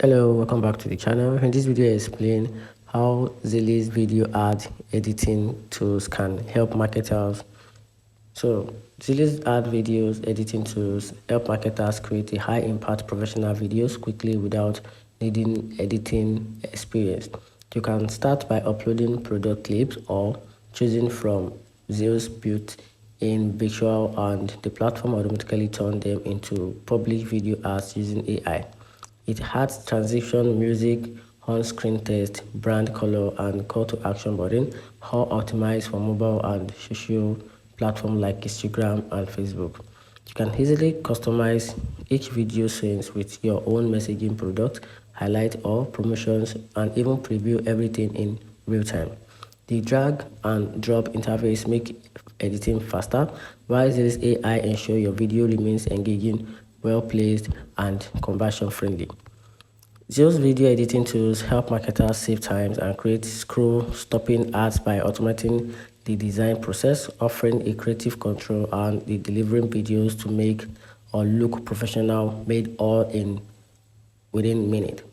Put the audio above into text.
Hello, welcome back to the channel. In this video I explain how Zeely'S video ad editing tools can help marketers. So Zeely'S ad videos editing tools help marketers create a high impact professional videos quickly without needing editing experience. You can start by uploading product clips or choosing from Zeely'S built-in visual, and the platform automatically turn them into public video ads using AI. It has transition, music, on-screen text, brand color, and call to action button, all optimized for mobile and social platforms like Instagram and Facebook. You can easily customize each video scenes with your own messaging, product, highlight or promotions, and even preview everything in real time. The drag and drop interface make editing faster, while this AI ensure your video remains engaging, well placed, and conversion friendly. Zeely'S video editing tools help marketers save time and create scroll-stopping ads by automating the design process, offering a creative control and the delivering videos to make or look professional, made all in within minutes.